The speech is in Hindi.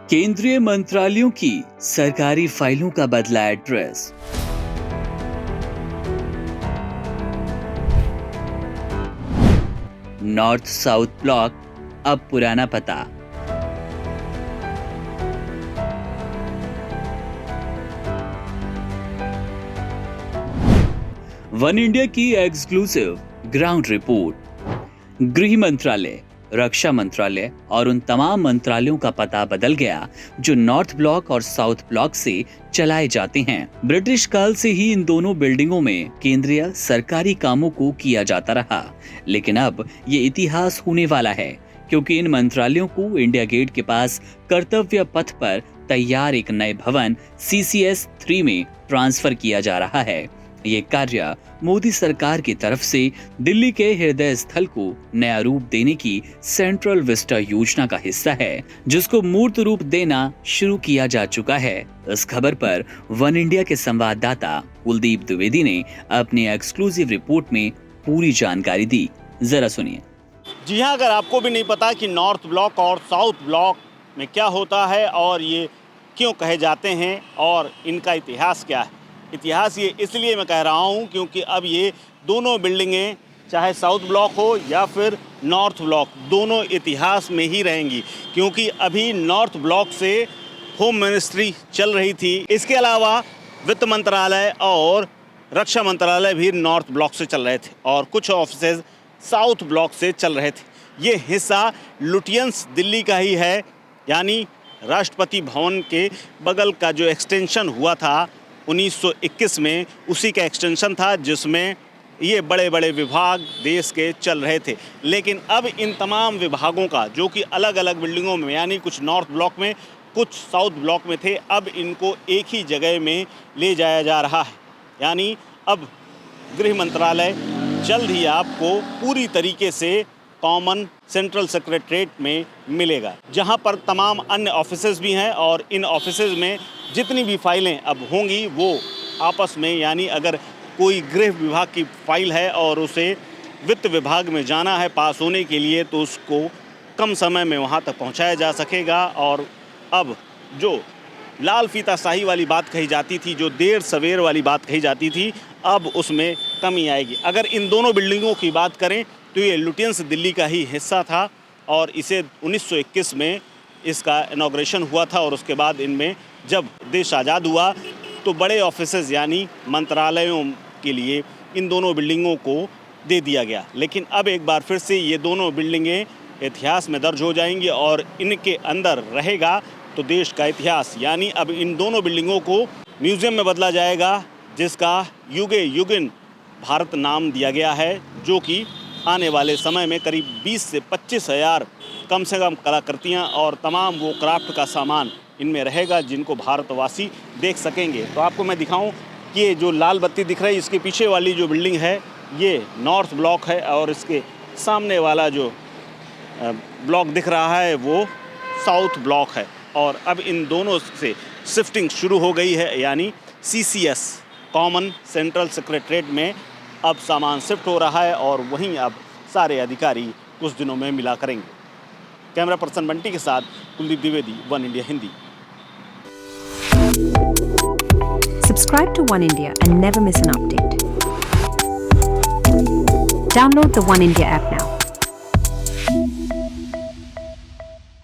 केंद्रीय मंत्रालयों की सरकारी फाइलों का बदला एड्रेस। नॉर्थ साउथ ब्लॉक अब पुराना पता। वन इंडिया की एक्सक्लूसिव ग्राउंड रिपोर्ट। गृह मंत्रालय, रक्षा मंत्रालय और उन तमाम मंत्रालयों का पता बदल गया जो नॉर्थ ब्लॉक और साउथ ब्लॉक से चलाए जाते हैं। ब्रिटिश काल से ही इन दोनों बिल्डिंगों में केंद्रीय सरकारी कामों को किया जाता रहा, लेकिन अब ये इतिहास होने वाला है क्योंकि इन मंत्रालयों को इंडिया गेट के पास कर्तव्य पथ पर तैयार एक नए भवन CCS 3 में ट्रांसफर किया जा रहा है। ये कार्य मोदी सरकार की तरफ से दिल्ली के हृदय स्थल को नया रूप देने की सेंट्रल विस्टा योजना का हिस्सा है, जिसको मूर्त रूप देना शुरू किया जा चुका है। इस खबर पर वन इंडिया के संवाददाता कुलदीप द्विवेदी ने अपनी एक्सक्लूसिव रिपोर्ट में पूरी जानकारी दी। जरा सुनिए। जी हाँ, अगर आपको भी नहीं पता कि नॉर्थ ब्लॉक और साउथ ब्लॉक में क्या होता है और ये क्यों कहे जाते हैं और इनका इतिहास क्या है। इतिहास ये इसलिए मैं कह रहा हूँ क्योंकि अब ये दोनों बिल्डिंगें, चाहे साउथ ब्लॉक हो या फिर नॉर्थ ब्लॉक, दोनों इतिहास में ही रहेंगी क्योंकि अभी नॉर्थ ब्लॉक से होम मिनिस्ट्री चल रही थी। इसके अलावा वित्त मंत्रालय और रक्षा मंत्रालय भी नॉर्थ ब्लॉक से चल रहे थे और कुछ ऑफिसेज साउथ ब्लॉक से चल रहे थे। ये हिस्सा लुटियंस दिल्ली का ही है, यानी राष्ट्रपति भवन के बगल का जो एक्सटेंशन हुआ था 1921 में, उसी का एक्सटेंशन था जिसमें ये बड़े बड़े विभाग देश के चल रहे थे। लेकिन अब इन तमाम विभागों का, जो कि अलग अलग बिल्डिंगों में, यानी कुछ नॉर्थ ब्लॉक में कुछ साउथ ब्लॉक में थे, अब इनको एक ही जगह में ले जाया जा रहा है। यानी अब गृह मंत्रालय जल्द ही आपको पूरी तरीके से कॉमन सेंट्रल सेक्रेटरीट में मिलेगा, जहां पर तमाम अन्य ऑफिसेज भी हैं और इन ऑफिसेज में जितनी भी फाइलें अब होंगी वो आपस में, यानी अगर कोई गृह विभाग की फाइल है और उसे वित्त विभाग में जाना है पास होने के लिए, तो उसको कम समय में वहां तक पहुंचाया जा सकेगा। और अब जो लाल फीता शाही वाली बात कही जाती थी, जो देर सवेर वाली बात कही जाती थी, अब उसमें कमी आएगी। अगर इन दोनों बिल्डिंगों की बात करें तो ये लुटियंस दिल्ली का ही हिस्सा था और इसे 1921 में इसका इनॉग्रेशन हुआ था और उसके बाद इनमें जब देश आज़ाद हुआ तो बड़े ऑफिसेज यानी मंत्रालयों के लिए इन दोनों बिल्डिंगों को दे दिया गया। लेकिन अब एक बार फिर से ये दोनों बिल्डिंगें इतिहास में दर्ज हो जाएंगी और इनके अंदर रहेगा तो देश का इतिहास। यानी अब इन दोनों बिल्डिंगों को म्यूज़ियम में बदला जाएगा, जिसका युगे युगिन भारत नाम दिया गया है, जो कि आने वाले समय में करीब 20 से 25 हज़ार कम से कम कलाकृतियाँ और तमाम वो क्राफ्ट का सामान इनमें रहेगा जिनको भारतवासी देख सकेंगे। तो आपको मैं दिखाऊं कि ये जो लाल बत्ती दिख रही है, इसके पीछे वाली जो बिल्डिंग है ये नॉर्थ ब्लॉक है और इसके सामने वाला जो ब्लॉक दिख रहा है वो साउथ ब्लॉक है। और अब इन दोनों से शिफ्टिंग शुरू हो गई है, यानी CCS कॉमन सेंट्रल सेक्रेटरीट में अब सामान शिफ्ट हो रहा है और वहीं अब सारे अधिकारी कुछ दिनों में मिला करेंगे। कैमरा पर्सन बंटी के साथ Kuldeep Dwivedi, one India Hindi. Subscribe to One India and never miss an update. Download the One India app now.